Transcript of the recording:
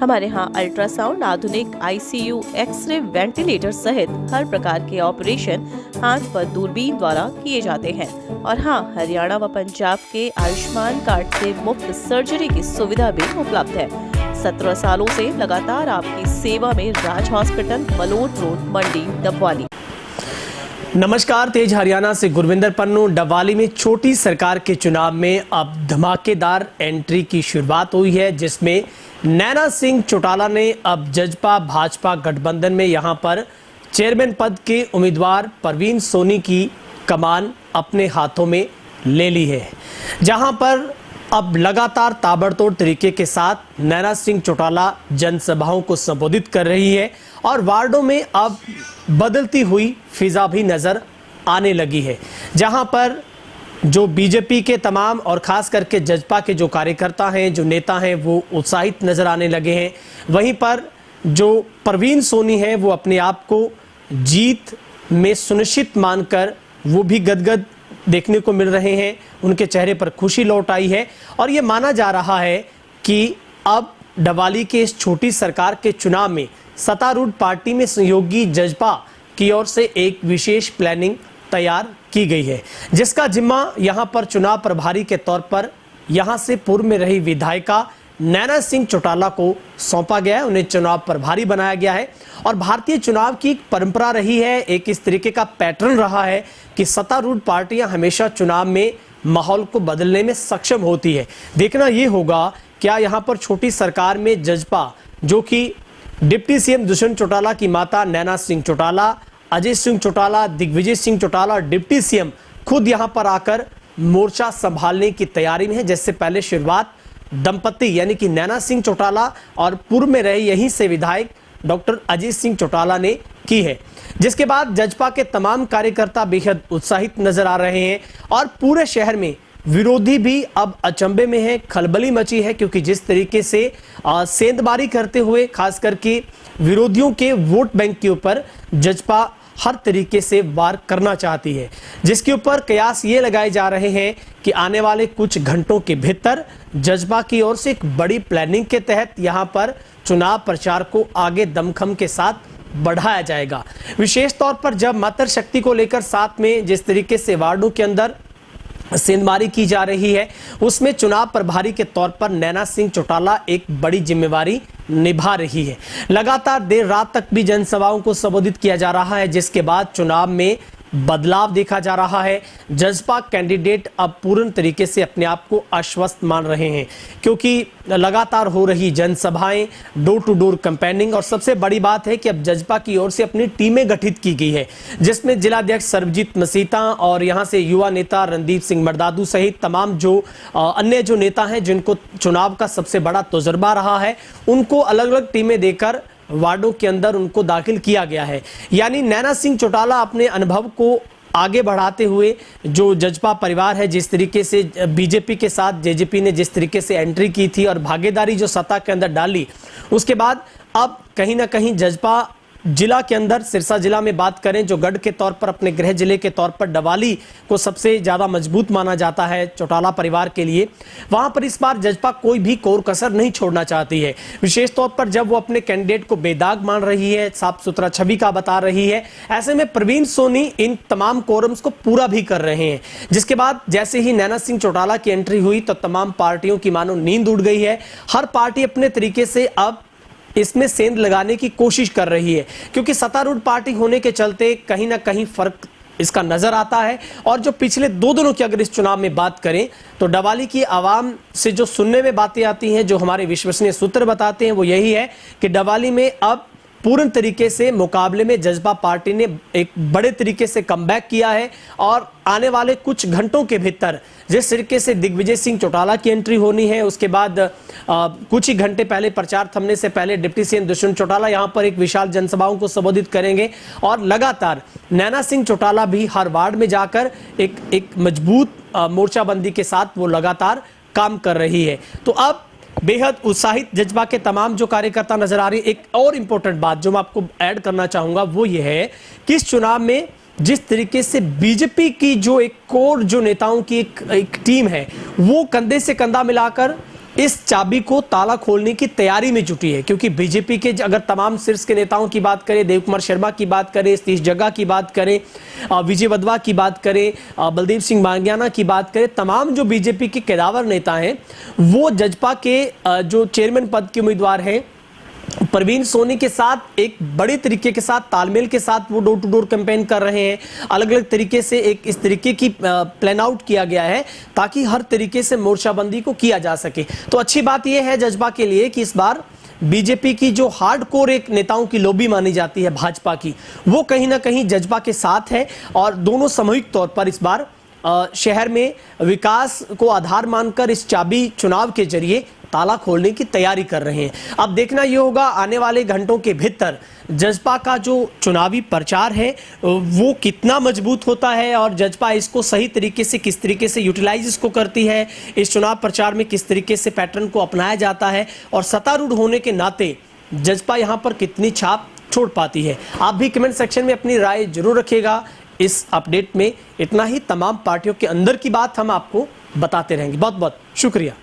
हमारे यहाँ अल्ट्रासाउंड, आधुनिक आईसीयू, एक्सरे, वेंटिलेटर सहित हर प्रकार के ऑपरेशन हाथ पर दूरबीन द्वारा किए जाते हैं। और हाँ, हरियाणा व पंजाब के आयुष्मान कार्ड से मुफ्त सर्जरी की सुविधा भी उपलब्ध है। 17 सालों से लगातार आपकी सेवा में राज हॉस्पिटल, मलोट रोड, मंडी, डबवाली। नमस्कार, तेज हरियाणा से गुरविंदर पन्नू। डबवाली में छोटी सरकार के चुनाव में अब धमाकेदार एंट्री की शुरुआत हुई है, जिसमें नैना सिंह चौटाला ने अब जजपा भाजपा गठबंधन में यहां पर चेयरमैन पद के उम्मीदवार परवीन सोनी की कमान अपने हाथों में ले ली है, जहां पर अब लगातार ताबड़तोड़ तरीके के साथ नैना सिंह चौटाला जनसभाओं को संबोधित कर रही है और वार्डों में अब बदलती हुई फिजा भी नजर आने लगी है, जहां पर जो बीजेपी के तमाम और खास करके जजपा के जो कार्यकर्ता हैं, जो नेता हैं, वो उत्साहित नजर आने लगे हैं। वहीं पर जो परवीन सोनी है वो अपने आप को जीत में सुनिश्चित मानकर वो भी गदगद देखने को मिल रहे हैं। उनके चेहरे पर खुशी लौट आई है और ये माना जा रहा है कि अब डबवाली के इस छोटी सरकार के चुनाव में सत्तारूढ़ पार्टी में सहयोगी जजपा की ओर से एक विशेष प्लानिंग तैयार की गई है, जिसका जिम्मा यहां पर चुनाव प्रभारी के तौर पर यहां से पूर्व में रही विधायिका नैना सिंह चौटाला को सौंपा गया है। उन्हें चुनाव प्रभारी बनाया गया है और भारतीय चुनाव की परंपरा रही है, एक इस तरीके का पैटर्न रहा है कि सत्तारूढ़ पार्टियां हमेशा चुनाव में माहौल को बदलने में सक्षम होती है। देखना यह होगा क्या यहां पर छोटी सरकार में जजपा, जो कि डिप्टी सीएम दुष्यंत चौटाला की माता नैना सिंह चौटाला, अजय सिंह चौटाला, दिग्विजय सिंह चौटाला, डिप्टी सीएम खुद यहां पर आकर मोर्चा संभालने की तैयारी में है। जैसे पहले शुरुआत दंपति यानी कि नैना सिंह चौटाला और पूर्व में रहे यहीं से विधायक डॉक्टर अजय सिंह चौटाला ने की है, जिसके बाद जजपा के तमाम कार्यकर्ता बेहद उत्साहित नजर आ रहे हैं और पूरे शहर में विरोधी भी अब अचंभे में है, खलबली मची है, क्योंकि जिस तरीके से सेंधमारी करते हुए खास करके विरोधियों के वोट बैंक के ऊपर जजपा हर तरीके से वार करना चाहती है, जिसके ऊपर कयास ये लगाए जा रहे हैं कि आने वाले कुछ घंटों के भीतर जजपा की ओर से एक बड़ी प्लानिंग के तहत यहां पर चुनाव प्रचार को आगे दमखम के साथ बढ़ाया जाएगा। विशेष तौर पर जब मातृ शक्ति को लेकर साथ में जिस तरीके से वार्डों के अंदर सेंधमारी की जा रही है, उसमें चुनाव प्रभारी के तौर पर नैना सिंह चौटाला एक बड़ी जिम्मेवारी निभा रही है। लगातार देर रात तक भी जनसभाओं को संबोधित किया जा रहा है, जिसके बाद चुनाव में बदलाव देखा जा रहा है। जजपा कैंडिडेट अब पूर्ण तरीके से अपने आप को आश्वस्त मान रहे हैं, क्योंकि लगातार हो रही जनसभाएं, डोर टू डोर कैंपेनिंग और सबसे बड़ी बात है कि अब जजपा की ओर से अपनी टीमें गठित की गई है, जिसमें जिलाध्यक्ष सर्वजीत मसीता और यहां से युवा नेता रणदीप सिंह मरदादू सहित तमाम जो अन्य जो नेता हैं जिनको चुनाव का सबसे बड़ा तजुर्बा रहा है, उनको अलग अलग टीमें देकर वार्डों के अंदर उनको दाखिल किया गया है। यानी नैना सिंह चौटाला अपने अनुभव को आगे बढ़ाते हुए जो जजपा परिवार है, जिस तरीके से बीजेपी के साथ जेजेपी ने जिस तरीके से एंट्री की थी और भागीदारी जो सत्ता के अंदर डाली, उसके बाद अब कहीं ना कहीं जजपा जिला के अंदर, सिरसा जिला में बात करें, जो गढ़ के तौर पर अपने गृह जिले के तौर पर डबवाली को सबसे ज्यादा मजबूत माना जाता है चौटाला परिवार के लिए, वहां पर इस बार जजपा कोई भी कोर कसर नहीं छोड़ना चाहती है। विशेष तौर पर जब वो अपने कैंडिडेट को बेदाग मान रही है, साफ सुथरा छवि का बता रही है, ऐसे में परवीन सोनी इन तमाम कोरम्स को पूरा भी कर रहे हैं। जिसके बाद जैसे ही नैना सिंह चौटाला की एंट्री हुई तो तमाम पार्टियों की मानो नींद उड़ गई है। हर पार्टी अपने तरीके से अब इसमें सेंध लगाने की कोशिश कर रही है, क्योंकि सत्तारूढ़ पार्टी होने के चलते कहीं ना कहीं फर्क इसका नजर आता है। और जो पिछले दो दिनों की अगर इस चुनाव में बात करें तो डबवाली की आवाम से जो सुनने में बातें आती हैं, जो हमारे विश्वसनीय सूत्र बताते हैं, वो यही है कि डबवाली में अब पूर्ण तरीके से मुकाबले में जजपा पार्टी ने एक बड़े तरीके से कमबैक किया है और आने वाले कुछ घंटों के भीतर जिस तरीके से दिग्विजय सिंह चौटाला की एंट्री होनी है, उसके बाद कुछ ही घंटे पहले प्रचार थमने से पहले डिप्टी सीएम दुष्यंत चौटाला यहां पर एक विशाल जनसभाओं को संबोधित करेंगे और लगातार नैना सिंह चौटाला भी हर वार्ड में जाकर एक मजबूत मोर्चाबंदी के साथ वो लगातार काम कर रही है। तो अब बेहद उत्साहित जजपा के तमाम जो कार्यकर्ता नजर आ रही है। एक और इंपॉर्टेंट बात जो मैं आपको ऐड करना चाहूंगा वो ये है कि इस चुनाव में जिस तरीके से बीजेपी की जो एक कोर जो नेताओं की एक टीम है वो कंधे से कंधा मिलाकर इस चाबी को ताला खोलने की तैयारी में जुटी है, क्योंकि बीजेपी के अगर तमाम शीर्ष के नेताओं की बात करें, देव कुमार शर्मा की बात करें, सतीश जग्गा की बात करें, विजय वधवा की बात करें, बलदेव सिंह मांगियाना की बात करें, तमाम जो बीजेपी के कद्दावर नेता हैं वो जजपा के जो चेयरमैन पद के उम्मीदवार हैं प्रवीण सोनी के साथ एक बड़े तरीके के साथ तालमेल के साथ वो डोर टू डोर कैंपेन कर रहे हैं। अलग अलग तरीके से एक इस तरीके की प्लान आउट किया गया है ताकि हर तरीके से मोर्चाबंदी को किया जा सके। तो अच्छी बात यह है जजपा के लिए कि इस बार बीजेपी की जो हार्डकोर एक नेताओं की लॉबी मानी जाती है भाजपा की, वो कहीं ना कहीं जजपा के साथ है और दोनों सामूहिक तौर पर इस बार शहर में विकास को आधार मानकर इस चाबी चुनाव के जरिए ताला खोलने की तैयारी कर रहे हैं। अब देखना यह होगा आने वाले घंटों के भीतर जजपा का जो चुनावी प्रचार है वो कितना मजबूत होता है और जजपा इसको सही तरीके से किस तरीके से यूटिलाइज इसको करती है, इस चुनाव प्रचार में किस तरीके से पैटर्न को अपनाया जाता है और सत्तारूढ़ होने के नाते जजपा यहां पर कितनी छाप छोड़ पाती है। आप भी कमेंट सेक्शन में अपनी राय जरूर रखिएगा। इस अपडेट में इतना ही। तमाम पार्टियों के अंदर की बात हम आपको बताते रहेंगे। बहुत बहुत शुक्रिया।